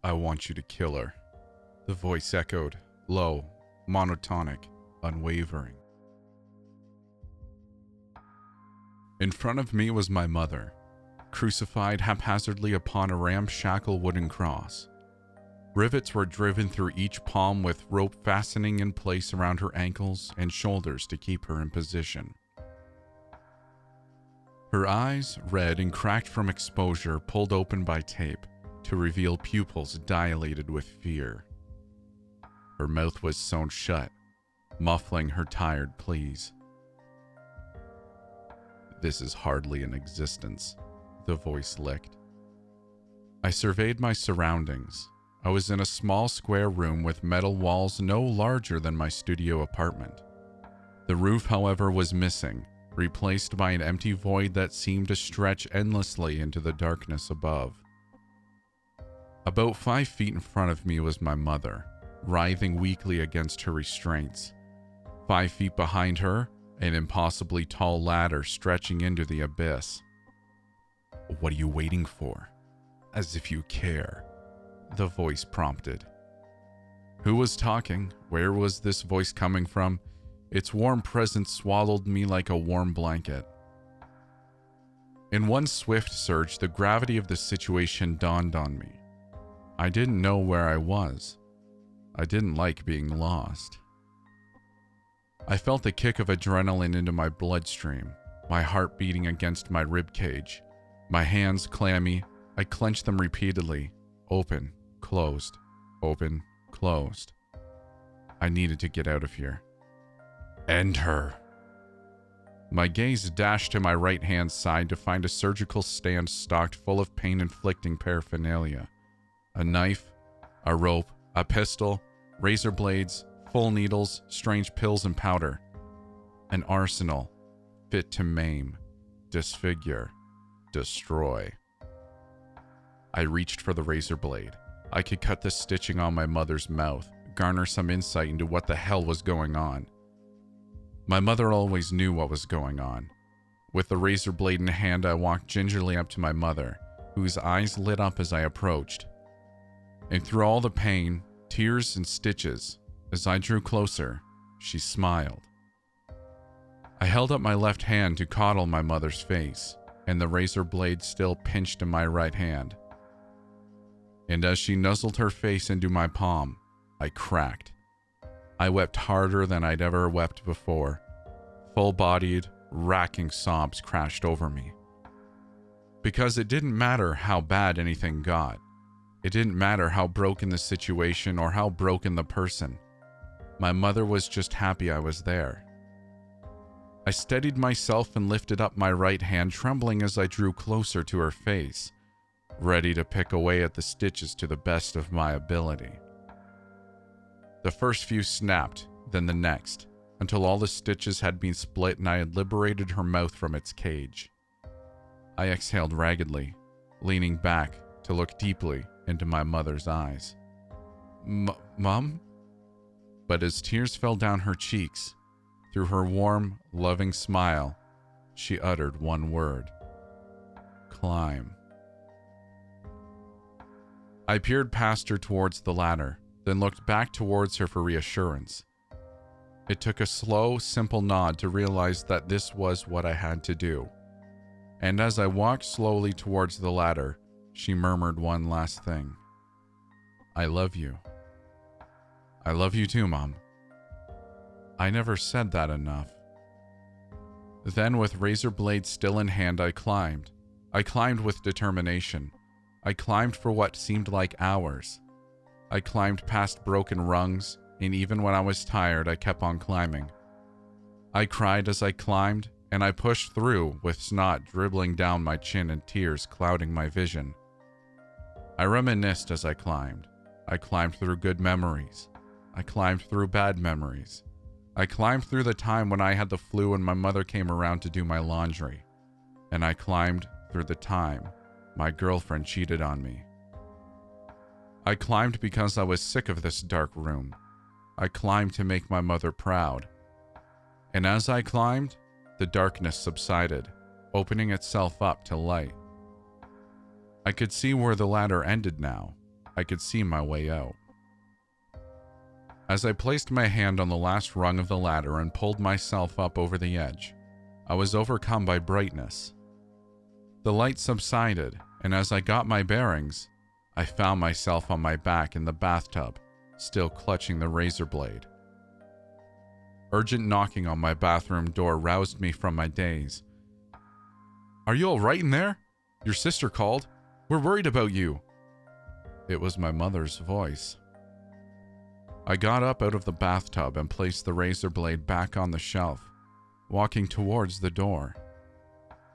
I want you to kill her. The voice echoed, low, monotonic, unwavering. In front of me was my mother, crucified haphazardly upon a ramshackle wooden cross. Rivets were driven through each palm with rope fastening in place around her ankles and shoulders to keep her in position. Her eyes, red and cracked from exposure, pulled open by tape to reveal pupils dilated with fear. Her mouth was sewn shut, muffling her tired pleas. This is hardly an existence, the voice licked. I surveyed my surroundings. I was in a small square room with metal walls no larger than my studio apartment. The roof, however, was missing, replaced by an empty void that seemed to stretch endlessly into the darkness above. About 5 feet in front of me was my mother, writhing weakly against her restraints. 5 feet behind her, an impossibly tall ladder stretching into the abyss. What are you waiting for? As if you care, the voice prompted. Who was talking? Where was this voice coming from? Its warm presence swallowed me like a warm blanket. In one swift surge, the gravity of the situation dawned on me. I didn't know where I was. I didn't like being lost. I felt the kick of adrenaline into my bloodstream, my heart beating against my ribcage. My hands clammy, I clenched them repeatedly. Open, closed, open, closed. I needed to get out of here. End her. My gaze dashed to my right-hand side to find a surgical stand stocked full of pain-inflicting paraphernalia. A knife, a rope, a pistol, razor blades, full needles, strange pills and powder. An arsenal fit to maim, disfigure, destroy. I reached for the razor blade. I could cut the stitching on my mother's mouth, garner some insight into what the hell was going on. My mother always knew what was going on. With the razor blade in hand, I walked gingerly up to my mother, whose eyes lit up as I approached. And through all the pain, tears, and stitches, as I drew closer, she smiled. I held up my left hand to coddle my mother's face, and the razor blade still pinched in my right hand. And as she nuzzled her face into my palm, I cracked. I wept harder than I'd ever wept before. Full-bodied, racking sobs crashed over me. Because it didn't matter how bad anything got. It didn't matter how broken the situation or how broken the person. My mother was just happy I was there. I steadied myself and lifted up my right hand, trembling as I drew closer to her face, ready to pick away at the stitches to the best of my ability. The first few snapped, then the next, until all the stitches had been split and I had liberated her mouth from its cage. I exhaled raggedly, leaning back to look deeply into my mother's eyes. Mom? But as tears fell down her cheeks, through her warm, loving smile, she uttered one word. Climb. I peered past her towards the ladder, then looked back towards her for reassurance. It took a slow, simple nod to realize that this was what I had to do. And as I walked slowly towards the ladder, she murmured one last thing. I love you. I love you too, Mom. I never said that enough. Then, with razor blade still in hand, I climbed. I climbed with determination. I climbed for what seemed like hours. I climbed past broken rungs, and even when I was tired, I kept on climbing. I cried as I climbed, and I pushed through with snot dribbling down my chin and tears clouding my vision. I reminisced as I climbed. I climbed through good memories. I climbed through bad memories. I climbed through the time when I had the flu and my mother came around to do my laundry. And I climbed through the time my girlfriend cheated on me. I climbed because I was sick of this dark room. I climbed to make my mother proud. And as I climbed, the darkness subsided, opening itself up to light. I could see where the ladder ended now. I could see my way out. As I placed my hand on the last rung of the ladder and pulled myself up over the edge, I was overcome by brightness. The light subsided, and as I got my bearings, I found myself on my back in the bathtub, still clutching the razor blade. Urgent knocking on my bathroom door roused me from my daze. "Are you all right in there? Your sister called. We're worried about you." It was my mother's voice. I got up out of the bathtub and placed the razor blade back on the shelf, walking towards the door.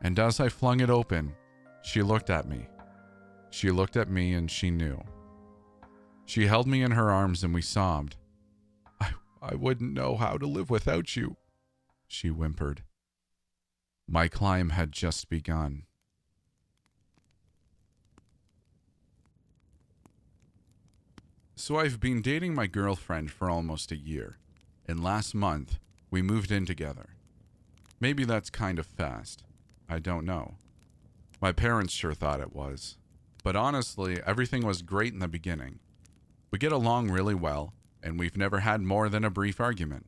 And as I flung it open, she looked at me. She looked at me and she knew. She held me in her arms and we sobbed. I wouldn't know how to live without you," she whimpered. My climb had just begun. So I've been dating my girlfriend for almost a year, and last month we moved in together. Maybe that's kind of fast. I don't know. My parents sure thought it was. But honestly, everything was great in the beginning. We get along really well, and we've never had more than a brief argument.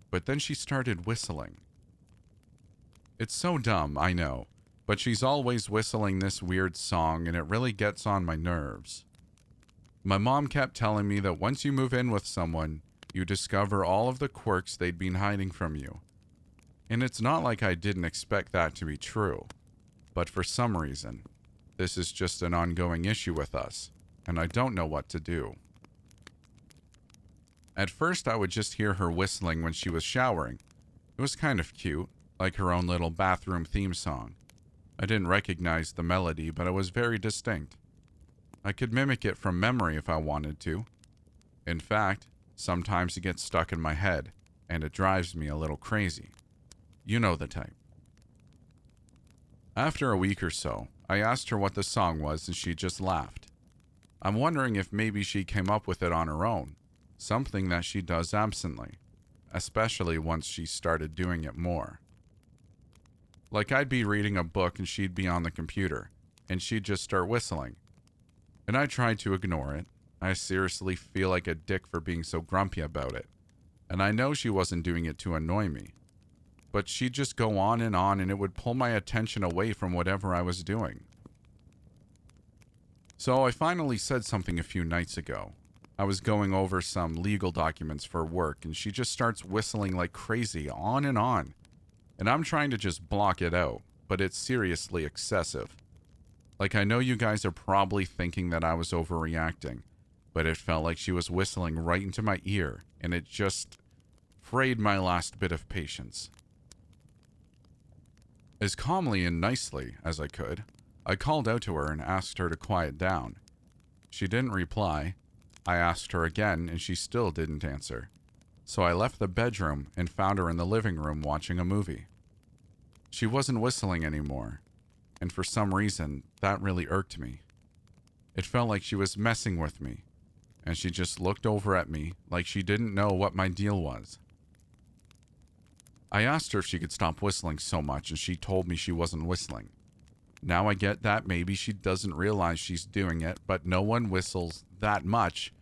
But then she started whistling. It's so dumb, I know, but she's always whistling this weird song and it really gets on my nerves. My mom kept telling me that once you move in with someone, you discover all of the quirks they'd been hiding from you. And it's not like I didn't expect that to be true, but for some reason, this is just an ongoing issue with us, and I don't know what to do. At first, I would just hear her whistling when she was showering. It was kind of cute, like her own little bathroom theme song. I didn't recognize the melody, but it was very distinct. I could mimic it from memory if I wanted to. In fact, sometimes it gets stuck in my head, and it drives me a little crazy. You know the type. After a week or so, I asked her what the song was, and she just laughed. I'm wondering if maybe she came up with it on her own. Something that she does absently, especially once she started doing it more. Like I'd be reading a book and she'd be on the computer, and she'd just start whistling. And I tried to ignore it. I seriously feel like a dick for being so grumpy about it. And I know she wasn't doing it to annoy me. But she'd just go on and it would pull my attention away from whatever I was doing. So I finally said something a few nights ago. I was going over some legal documents for work, and she just starts whistling like crazy, on. And I'm trying to just block it out, but it's seriously excessive. Like, I know you guys are probably thinking that I was overreacting, but it felt like she was whistling right into my ear, and it just frayed my last bit of patience. As calmly and nicely as I could, I called out to her and asked her to quiet down. She didn't reply. I asked her again, and she still didn't answer. So I left the bedroom and found her in the living room watching a movie. She wasn't whistling anymore, and for some reason, that really irked me. It felt like she was messing with me, and she just looked over at me like she didn't know what my deal was. I asked her if she could stop whistling so much, and she told me she wasn't whistling. Now I get that maybe she doesn't realize she's doing it, but no one whistles that much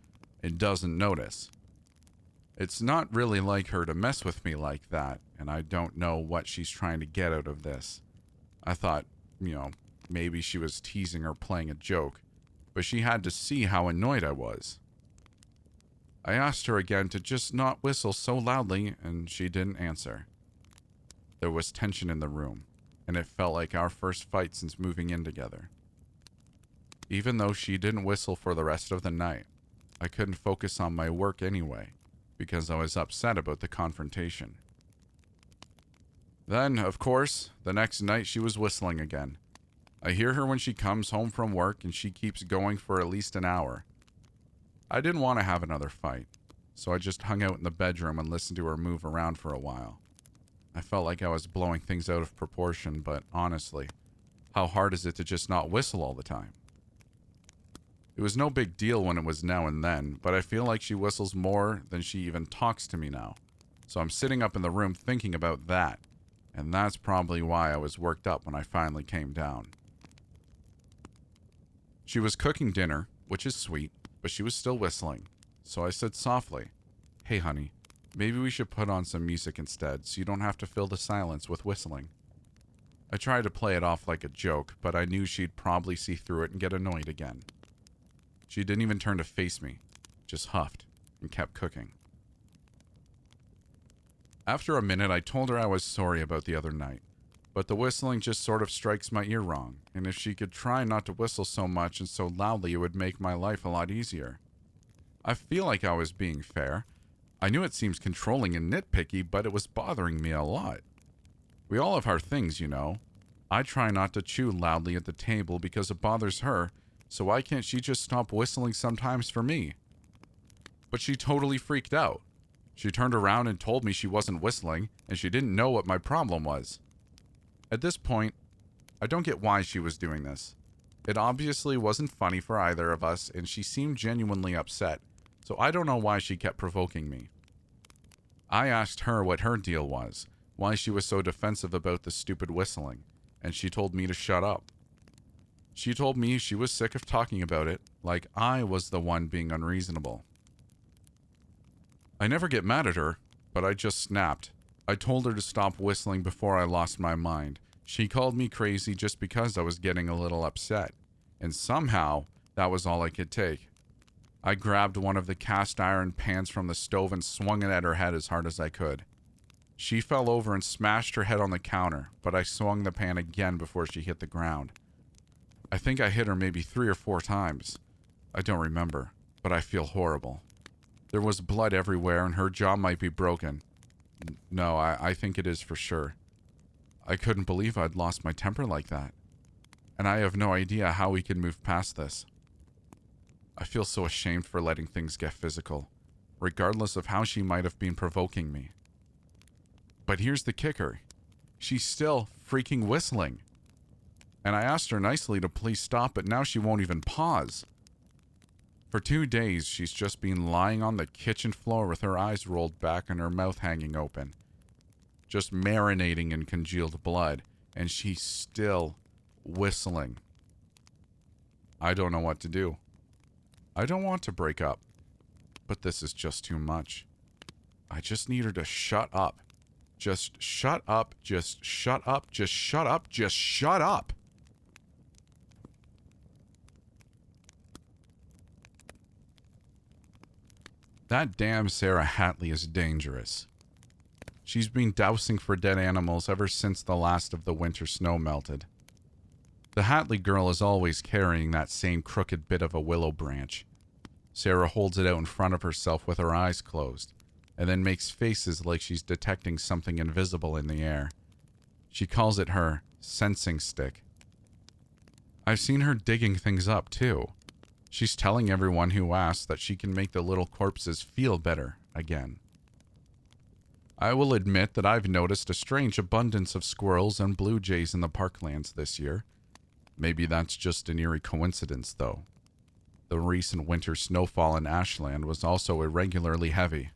and doesn't notice. It's not really like her to mess with me like that, and I don't know what she's trying to get out of this. I thought, maybe she was teasing or playing a joke, but she had to see how annoyed I was. I asked her again to just not whistle so loudly, and she didn't answer. There was tension in the room, and it felt like our first fight since moving in together. Even though she didn't whistle for the rest of the night, I couldn't focus on my work anyway, because I was upset about the confrontation. Then, of course, the next night she was whistling again. I hear her when she comes home from work, and she keeps going for at least an hour. I didn't want to have another fight, so I just hung out in the bedroom and listened to her move around for a while. I felt like I was blowing things out of proportion, but honestly, how hard is it to just not whistle all the time? It was no big deal when it was now and then, but I feel like she whistles more than she even talks to me now. So I'm sitting up in the room thinking about that, and that's probably why I was worked up when I finally came down. She was cooking dinner, which is sweet, but she was still whistling. So I said softly, "Hey honey, maybe we should put on some music instead so you don't have to fill the silence with whistling." I tried to play it off like a joke, but I knew she'd probably see through it and get annoyed again. She didn't even turn to face me, just huffed and kept cooking. After a minute, I told her I was sorry about the other night, but the whistling just sort of strikes my ear wrong, and if she could try not to whistle so much and so loudly, it would make my life a lot easier. I feel like I was being fair. I knew it seems controlling and nitpicky, but it was bothering me a lot. We all have our things, you know. I try not to chew loudly at the table because it bothers her, so why can't she just stop whistling sometimes for me? But she totally freaked out. She turned around and told me she wasn't whistling, and she didn't know what my problem was. At this point, I don't get why she was doing this. It obviously wasn't funny for either of us, and she seemed genuinely upset, so I don't know why she kept provoking me. I asked her what her deal was, why she was so defensive about the stupid whistling, and she told me to shut up. She told me she was sick of talking about it, like I was the one being unreasonable. I never get mad at her, but I just snapped. I told her to stop whistling before I lost my mind. She called me crazy just because I was getting a little upset, and somehow that was all I could take. I grabbed one of the cast iron pans from the stove and swung it at her head as hard as I could. She fell over and smashed her head on the counter, but I swung the pan again before she hit the ground. I think I hit her maybe 3 or 4 times. I don't remember, but I feel horrible. There was blood everywhere and her jaw might be broken. No, I think it is for sure. I couldn't believe I'd lost my temper like that. And I have no idea how we can move past this. I feel so ashamed for letting things get physical, regardless of how she might have been provoking me. But here's the kicker. She's still freaking whistling. And I asked her nicely to please stop, but now she won't even pause. For 2 days, she's just been lying on the kitchen floor with her eyes rolled back and her mouth hanging open, just marinating in congealed blood, and she's still whistling. I don't know what to do. I don't want to break up, but this is just too much. I just need her to shut up. Just shut up, just shut up, just shut up, just shut up. That damn Sarah Hatley is dangerous. She's been dousing for dead animals ever since the last of the winter snow melted. The Hatley girl is always carrying that same crooked bit of a willow branch. Sarah holds it out in front of herself with her eyes closed, and then makes faces like she's detecting something invisible in the air. She calls it her sensing stick. I've seen her digging things up, too. She's telling everyone who asks that she can make the little corpses feel better again. I will admit that I've noticed a strange abundance of squirrels and blue jays in the parklands this year. Maybe that's just an eerie coincidence, though. The recent winter snowfall in Ashland was also irregularly heavy.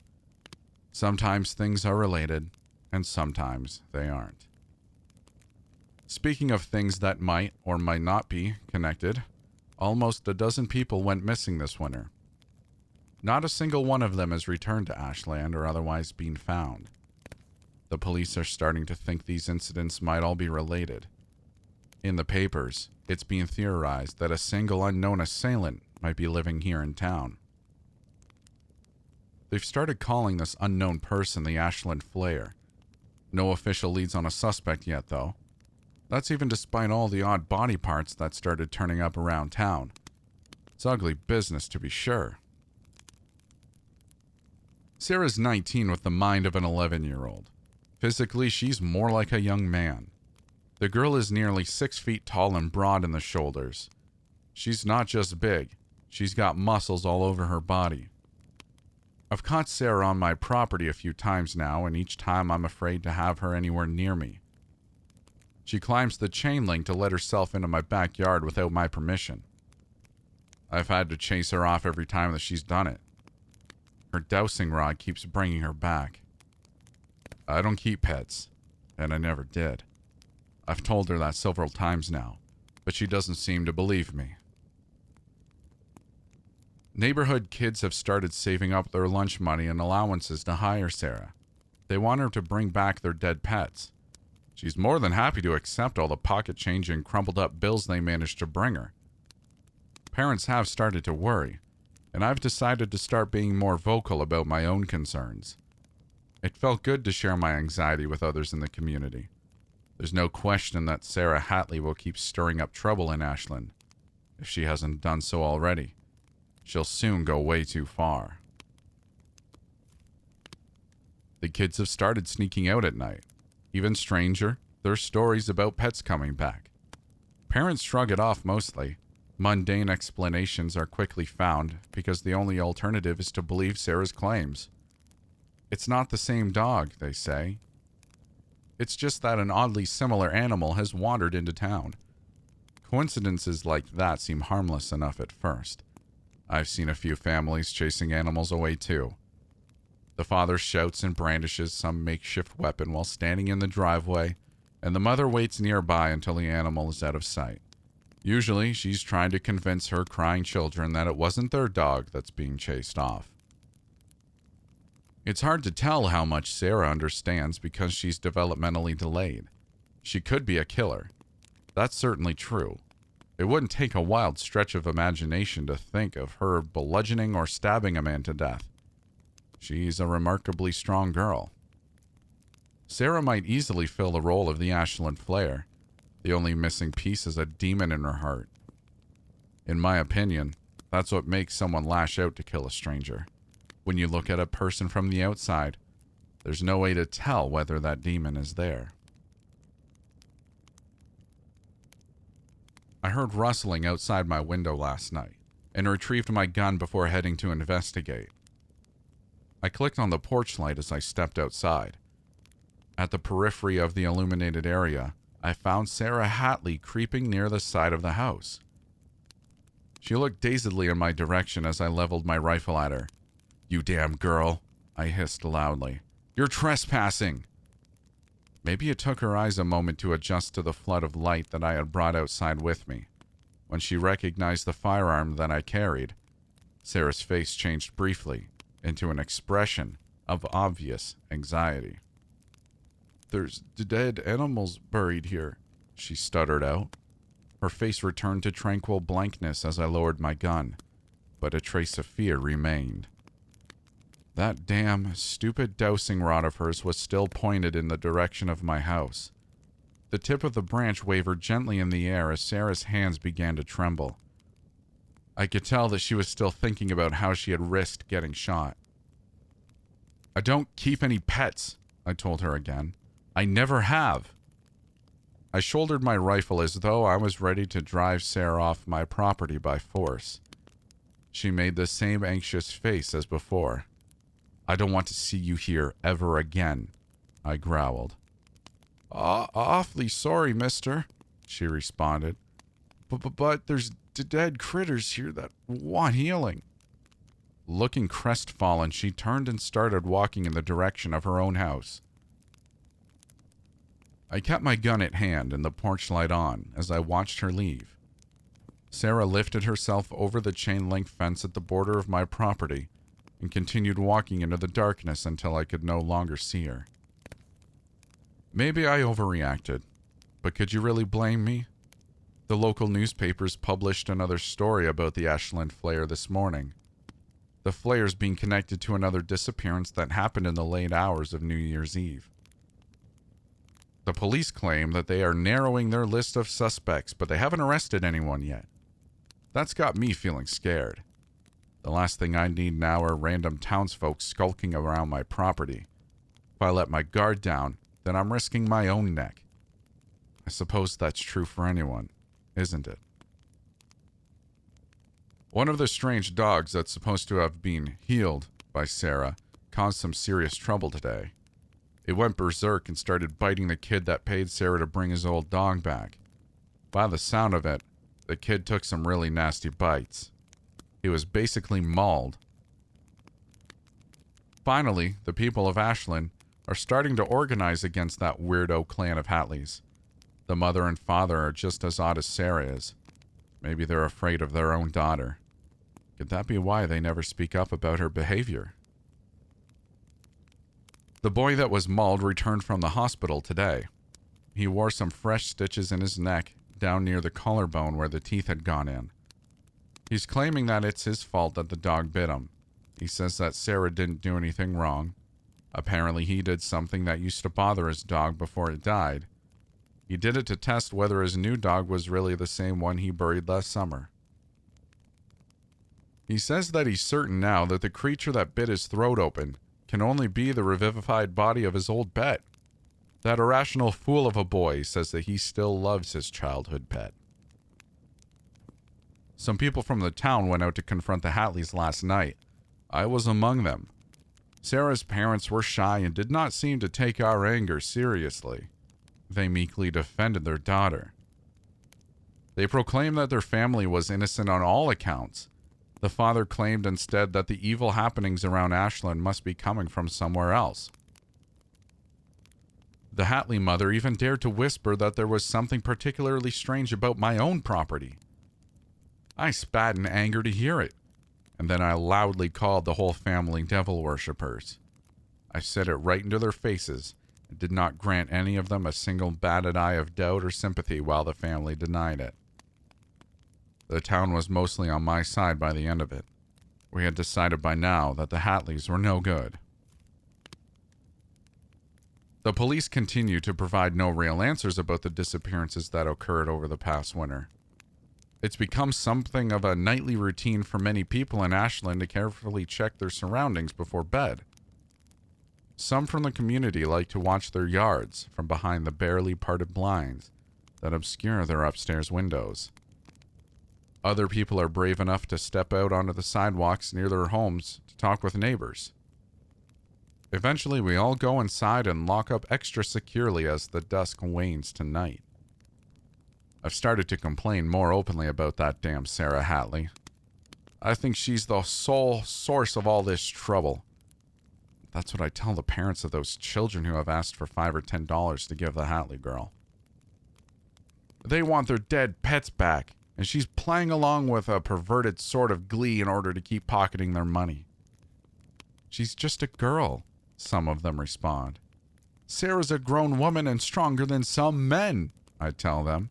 Sometimes things are related, and sometimes they aren't. Speaking of things that might or might not be connected, almost a dozen people went missing this winter. Not a single one of them has returned to Ashland or otherwise been found. The police are starting to think these incidents might all be related. In the papers, it's being theorized that a single unknown assailant might be living here in town. They've started calling this unknown person the Ashland Flayer. No official leads on a suspect yet, though. That's even despite all the odd body parts that started turning up around town. It's ugly business, to be sure. Sarah's 19 with the mind of an 11-year-old. Physically, she's more like a young man. The girl is nearly 6 feet tall and broad in the shoulders. She's not just big, she's got muscles all over her body. I've caught Sarah on my property a few times now, and each time I'm afraid to have her anywhere near me. She climbs the chain link to let herself into my backyard without my permission. I've had to chase her off every time that she's done it. Her dowsing rod keeps bringing her back. I don't keep pets, and I never did. I've told her that several times now, but she doesn't seem to believe me. Neighborhood kids have started saving up their lunch money and allowances to hire Sarah. They want her to bring back their dead pets. She's more than happy to accept all the pocket change and crumpled up bills they manage to bring her. Parents have started to worry, and I've decided to start being more vocal about my own concerns. It felt good to share my anxiety with others in the community. There's no question that Sarah Hatley will keep stirring up trouble in Ashland. If she hasn't done so already, she'll soon go way too far. The kids have started sneaking out at night. Even stranger, there's stories about pets coming back. Parents shrug it off mostly. Mundane explanations are quickly found because the only alternative is to believe Sarah's claims. It's not the same dog, they say. It's just that an oddly similar animal has wandered into town. Coincidences like that seem harmless enough at first. I've seen a few families chasing animals away too. The father shouts and brandishes some makeshift weapon while standing in the driveway, and the mother waits nearby until the animal is out of sight. Usually, she's trying to convince her crying children that it wasn't their dog that's being chased off. It's hard to tell how much Sarah understands because she's developmentally delayed. She could be a killer. That's certainly true. It wouldn't take a wild stretch of imagination to think of her bludgeoning or stabbing a man to death. She's a remarkably strong girl. Sarah might easily fill the role of the Ashland Flayer. The only missing piece is a demon in her heart. In my opinion, that's what makes someone lash out to kill a stranger. When you look at a person from the outside, there's no way to tell whether that demon is there. I heard rustling outside my window last night and retrieved my gun before heading to investigate. I clicked on the porch light as I stepped outside. At the periphery of the illuminated area, I found Sarah Hatley creeping near the side of the house. She looked dazedly in my direction as I leveled my rifle at her. "You damn girl," I hissed loudly. "You're trespassing!" Maybe it took her eyes a moment to adjust to the flood of light that I had brought outside with me. When she recognized the firearm that I carried, Sarah's face changed briefly into an expression of obvious anxiety. "There's dead animals buried here," she stuttered out. Her face returned to tranquil blankness as I lowered my gun, but a trace of fear remained. That damn, stupid dowsing rod of hers was still pointed in the direction of my house. The tip of the branch wavered gently in the air as Sarah's hands began to tremble. I could tell that she was still thinking about how she had risked getting shot. "I don't keep any pets," I told her again. "I never have." I shouldered my rifle as though I was ready to drive Sarah off my property by force. She made the same anxious face as before. "I don't want to see you here ever again," I growled. Awfully sorry, mister," she responded. But there's dead critters here that want healing." Looking crestfallen, she turned and started walking in the direction of her own house. I kept my gun at hand and the porch light on as I watched her leave. Sarah lifted herself over the chain-link fence at the border of my property and continued walking into the darkness until I could no longer see her. Maybe I overreacted, but could you really blame me? The local newspapers published another story about the Ashland Flayer this morning. The Flayer's being connected to another disappearance that happened in the late hours of New Year's Eve. The police claim that they are narrowing their list of suspects, but they haven't arrested anyone yet. That's got me feeling scared. The last thing I need now are random townsfolk skulking around my property. If I let my guard down, then I'm risking my own neck. I suppose that's true for anyone, isn't it? One of the strange dogs that's supposed to have been healed by Sarah caused some serious trouble today. It went berserk and started biting the kid that paid Sarah to bring his old dog back. By the sound of it, the kid took some really nasty bites. He was basically mauled. Finally, the people of Ashland are starting to organize against that weirdo clan of Hatleys. The mother and father are just as odd as Sarah is. Maybe they're afraid of their own daughter. Could that be why they never speak up about her behavior? The boy that was mauled returned from the hospital today. He wore some fresh stitches in his neck down near the collarbone where the teeth had gone in. He's claiming that it's his fault that the dog bit him. He says that Sarah didn't do anything wrong. Apparently he did something that used to bother his dog before it died. He did it to test whether his new dog was really the same one he buried last summer. He says that he's certain now that the creature that bit his throat open can only be the revivified body of his old pet. That irrational fool of a boy says that he still loves his childhood pet. Some people from the town went out to confront the Hatleys last night. I was among them. Sarah's parents were shy and did not seem to take our anger seriously. They meekly defended their daughter. They proclaimed that their family was innocent on all accounts. The father claimed instead that the evil happenings around Ashland must be coming from somewhere else. The Hatley mother even dared to whisper that there was something particularly strange about my own property. I spat in anger to hear it, and then I loudly called the whole family devil worshippers. I said it right into their faces and did not grant any of them a single batted eye of doubt or sympathy while the family denied it. The town was mostly on my side by the end of it. We had decided by now that the Hatleys were no good. The police continue to provide no real answers about the disappearances that occurred over the past winter. It's become something of a nightly routine for many people in Ashland to carefully check their surroundings before bed. Some from the community like to watch their yards from behind the barely parted blinds that obscure their upstairs windows. Other people are brave enough to step out onto the sidewalks near their homes to talk with neighbors. Eventually, we all go inside and lock up extra securely as the dusk wanes to night. I've started to complain more openly about that damn Sarah Hatley. I think she's the sole source of all this trouble. That's what I tell the parents of those children who have asked for $5 or $10 to give the Hatley girl. They want their dead pets back, and she's playing along with a perverted sort of glee in order to keep pocketing their money. She's just a girl, some of them respond. Sarah's a grown woman and stronger than some men, I tell them.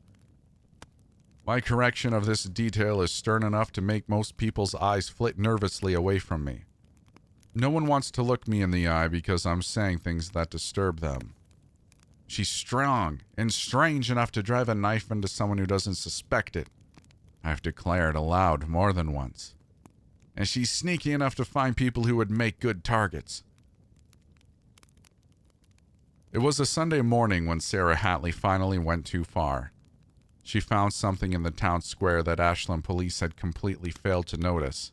My correction of this detail is stern enough to make most people's eyes flit nervously away from me. No one wants to look me in the eye because I'm saying things that disturb them. She's strong and strange enough to drive a knife into someone who doesn't suspect it. I've declared aloud more than once. And she's sneaky enough to find people who would make good targets. It was a Sunday morning when Sarah Hatley finally went too far. She found something in the town square that Ashland police had completely failed to notice.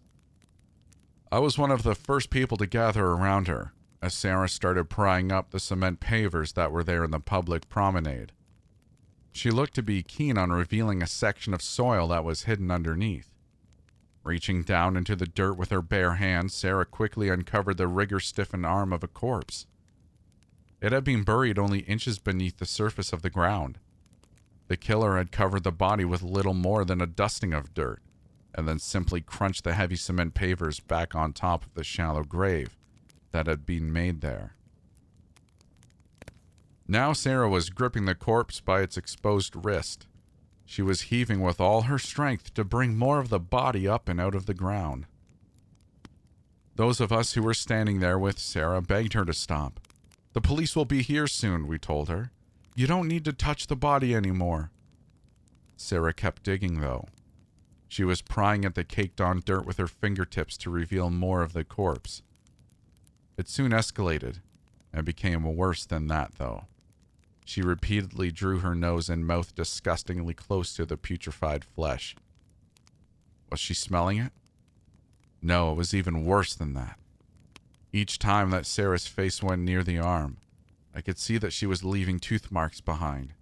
I was one of the first people to gather around her, as Sarah started prying up the cement pavers that were there in the public promenade. She looked to be keen on revealing a section of soil that was hidden underneath. Reaching down into the dirt with her bare hands, Sarah quickly uncovered the rigor-stiffened arm of a corpse. It had been buried only inches beneath the surface of the ground. The killer had covered the body with little more than a dusting of dirt, and then simply crunched the heavy cement pavers back on top of the shallow grave that had been made there. Now Sarah was gripping the corpse by its exposed wrist. She was heaving with all her strength to bring more of the body up and out of the ground. Those of us who were standing there with Sarah begged her to stop. The police will be here soon, we told her. You don't need to touch the body anymore. Sarah kept digging, though. She was prying at the caked-on dirt with her fingertips to reveal more of the corpse. It soon escalated, and became worse than that, though. She repeatedly drew her nose and mouth disgustingly close to the putrefied flesh. Was she smelling it? No, it was even worse than that. Each time that Sarah's face went near the arm, I could see that she was leaving tooth marks behind.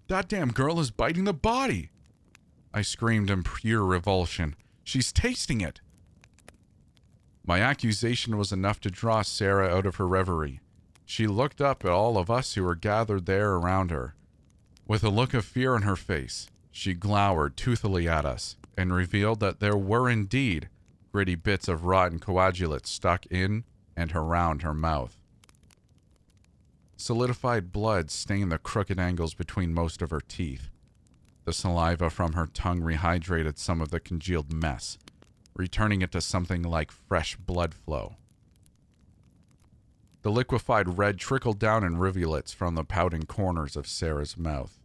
That damn girl is biting the body! I screamed in pure revulsion. She's tasting it! My accusation was enough to draw Sarah out of her reverie. She looked up at all of us who were gathered there around her. With a look of fear on her face, she glowered toothily at us and revealed that there were indeed gritty bits of rotten coagulate stuck in and around her mouth. Solidified blood stained the crooked angles between most of her teeth. The saliva from her tongue rehydrated some of the congealed mess, returning it to something like fresh blood flow. The liquefied red trickled down in rivulets from the pouting corners of Sarah's mouth.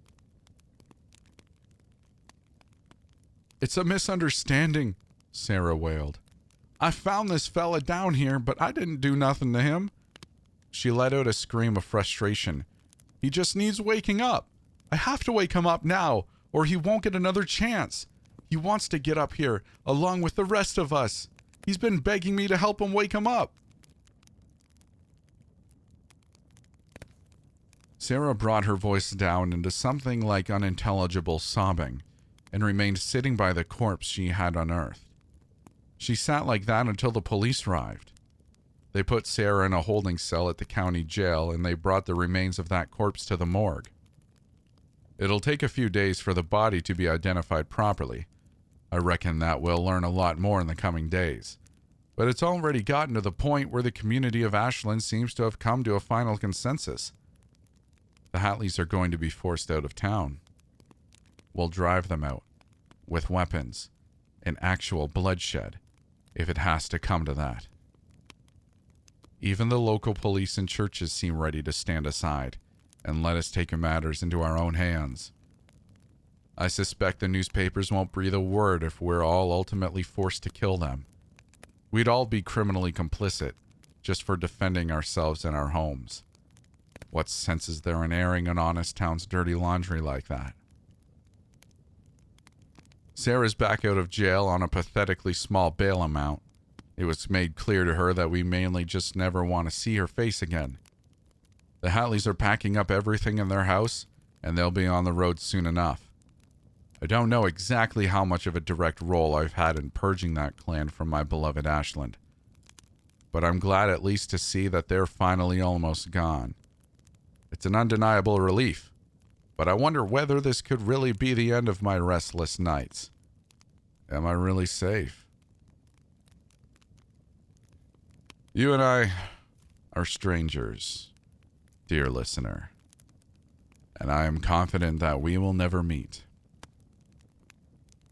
"It's a misunderstanding," Sarah wailed. "I found this fella down here, but I didn't do nothing to him." She let out a scream of frustration. "He just needs waking up. I have to wake him up now, or he won't get another chance. He wants to get up here, along with the rest of us. He's been begging me to help him wake him up." Sarah brought her voice down into something like unintelligible sobbing, and remained sitting by the corpse she had unearthed. She sat like that until the police arrived. They put Sarah in a holding cell at the county jail, and they brought the remains of that corpse to the morgue. It'll take a few days for the body to be identified properly. I reckon that we'll learn a lot more in the coming days. But it's already gotten to the point where the community of Ashland seems to have come to a final consensus. The Hatleys are going to be forced out of town. We'll drive them out, with weapons, and actual bloodshed, if it has to come to that. Even the local police and churches seem ready to stand aside and let us take matters into our own hands. I suspect the newspapers won't breathe a word if we're all ultimately forced to kill them. We'd all be criminally complicit, just for defending ourselves and our homes. What sense is there in airing an honest town's dirty laundry like that? Sarah's back out of jail on a pathetically small bail amount. It was made clear to her that we mainly just never want to see her face again. The Hatleys are packing up everything in their house, and they'll be on the road soon enough. I don't know exactly how much of a direct role I've had in purging that clan from my beloved Ashland, but I'm glad at least to see that they're finally almost gone. It's an undeniable relief, but I wonder whether this could really be the end of my restless nights. Am I really safe? You and I are strangers, dear listener, and I am confident that we will never meet.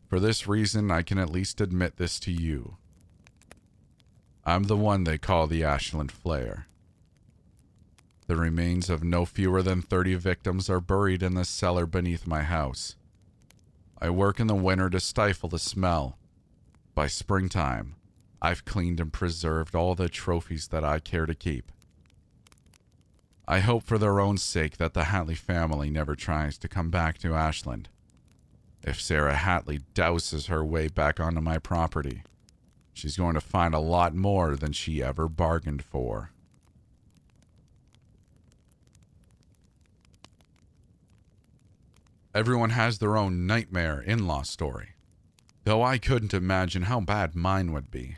For this reason, I can at least admit this to you. I'm the one they call the Ashland Flayer. The remains of no fewer than 30 victims are buried in the cellar beneath my house. I work in the winter to stifle the smell. By springtime, I've cleaned and preserved all the trophies that I care to keep. I hope for their own sake that the Hatley family never tries to come back to Ashland. If Sarah Hatley douses her way back onto my property, she's going to find a lot more than she ever bargained for. Everyone has their own nightmare in-law story, though I couldn't imagine how bad mine would be.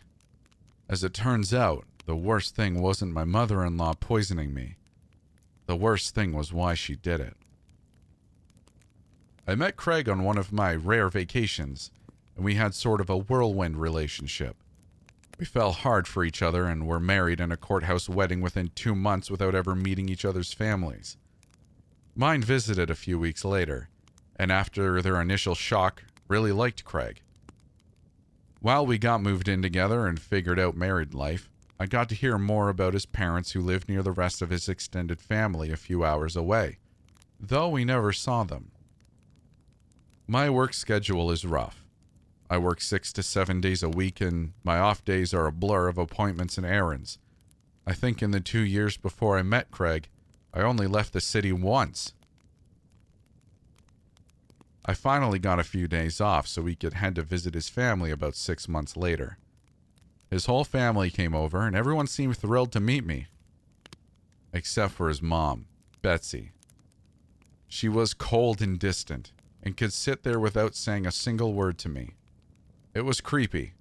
As it turns out, the worst thing wasn't my mother-in-law poisoning me. The worst thing was why she did it. I met Craig on one of my rare vacations, and we had sort of a whirlwind relationship. We fell hard for each other and were married in a courthouse wedding within 2 months without ever meeting each other's families. Mine visited a few weeks later, and after their initial shock, really liked Craig. While we got moved in together and figured out married life, I got to hear more about his parents who lived near the rest of his extended family a few hours away, though we never saw them. My work schedule is rough. I work 6 to 7 days a week, and my off days are a blur of appointments and errands. I think in the 2 years before I met Craig, I only left the city once. I finally got a few days off so we could head to visit his family about 6 months later. His whole family came over, and everyone seemed thrilled to meet me. Except for his mom, Betsy. She was cold and distant, and could sit there without saying a single word to me. It was creepy,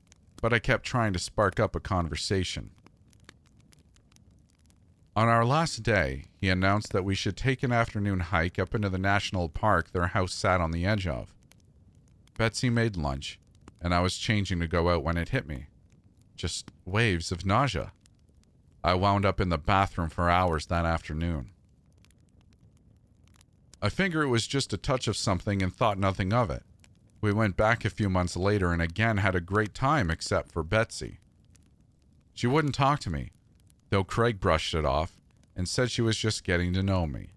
but I kept trying to spark up a conversation. On our last day, he announced that we should take an afternoon hike up into the national park their house sat on the edge of. Betsy made lunch, and I was changing to go out when it hit me. Just waves of nausea. I wound up in the bathroom for hours that afternoon. I figure it was just a touch of something and thought nothing of it. We went back a few months later and again had a great time except for Betsy. She wouldn't talk to me, though Craig brushed it off and said she was just getting to know me.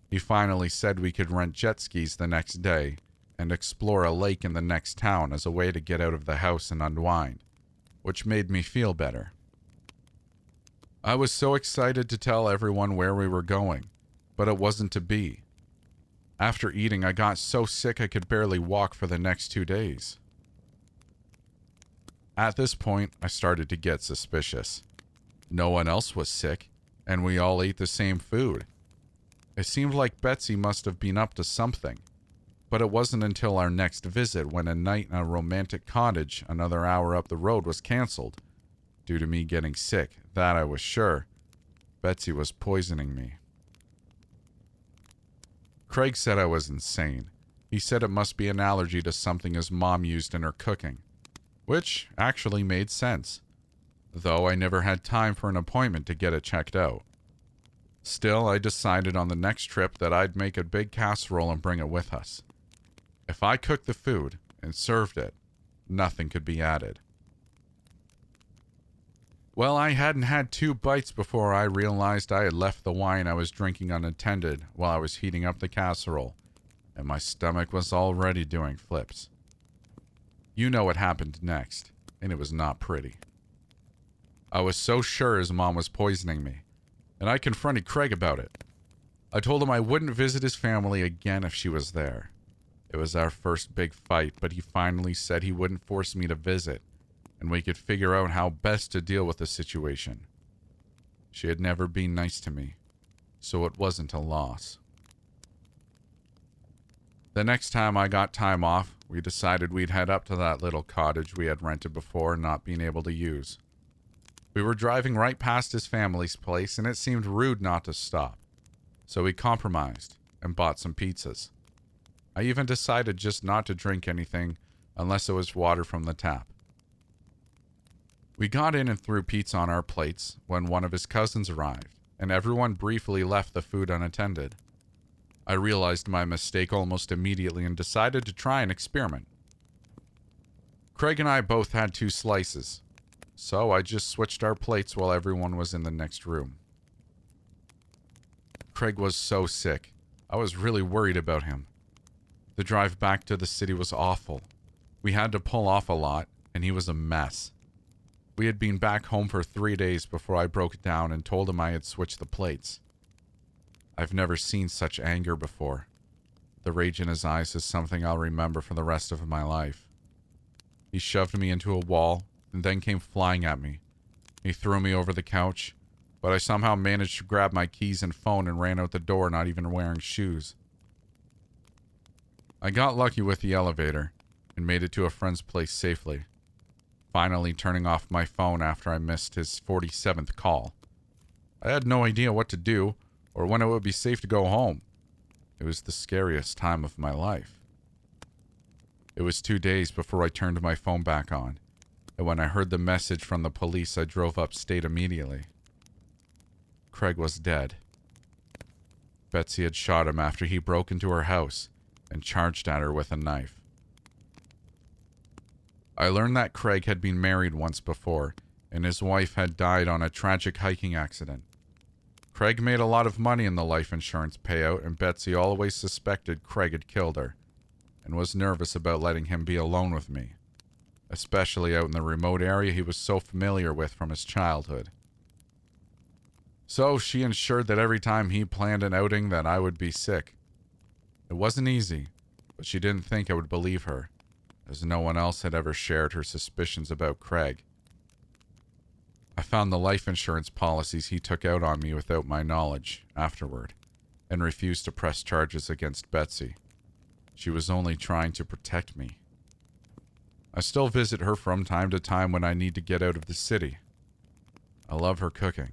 He finally said we could rent jet skis the next day and explore a lake in the next town as a way to get out of the house and unwind, which made me feel better. I was so excited to tell everyone where we were going, but it wasn't to be. After eating, I got so sick I could barely walk for the next 2 days. At this point, I started to get suspicious. No one else was sick, and we all ate the same food. It seemed like Betsy must have been up to something, but it wasn't until our next visit when a night in a romantic cottage another hour up the road was canceled, due to me getting sick, that I was sure Betsy was poisoning me. Craig said I was insane. He said it must be an allergy to something his mom used in her cooking, which actually made sense, though I never had time for an appointment to get it checked out. Still, I decided on the next trip that I'd make a big casserole and bring it with us. If I cooked the food and served it, nothing could be added. Well, I hadn't had 2 bites before I realized I had left the wine I was drinking unattended while I was heating up the casserole, and my stomach was already doing flips. You know what happened next, and it was not pretty. I was so sure his mom was poisoning me, and I confronted Craig about it. I told him I wouldn't visit his family again if she was there. It was our first big fight, but he finally said he wouldn't force me to visit, and we could figure out how best to deal with the situation. She had never been nice to me, so it wasn't a loss. The next time I got time off, we decided we'd head up to that little cottage we had rented before not being able to use. We were driving right past his family's place, and it seemed rude not to stop, so we compromised and bought some pizzas. I even decided just not to drink anything unless it was water from the tap. We got in and threw pizza on our plates when one of his cousins arrived, and everyone briefly left the food unattended. I realized my mistake almost immediately and decided to try an experiment. Craig and I both had 2 slices, so I just switched our plates while everyone was in the next room. Craig was so sick. I was really worried about him. The drive back to the city was awful. We had to pull off a lot, and he was a mess. We had been back home for 3 days before I broke down and told him I had switched the plates. I've never seen such anger before. The rage in his eyes is something I'll remember for the rest of my life. He shoved me into a wall and then came flying at me. He threw me over the couch, but I somehow managed to grab my keys and phone and ran out the door not even wearing shoes. I got lucky with the elevator and made it to a friend's place safely, finally turning off my phone after I missed his 47th call. I had no idea what to do or when it would be safe to go home. It was the scariest time of my life. It was 2 days before I turned my phone back on, and when I heard the message from the police, I drove upstate immediately. Craig was dead. Betsy had shot him after he broke into her house and charged at her with a knife. I learned that Craig had been married once before, and his wife had died on a tragic hiking accident. Craig made a lot of money in the life insurance payout, and Betsy always suspected Craig had killed her, and was nervous about letting him be alone with me, especially out in the remote area he was so familiar with from his childhood. So she ensured that every time he planned an outing that I would be sick. It wasn't easy, but she didn't think I would believe her, as no one else had ever shared her suspicions about Craig. I found the life insurance policies he took out on me without my knowledge afterward, and refused to press charges against Betsy. She was only trying to protect me. I still visit her from time to time when I need to get out of the city. I love her cooking.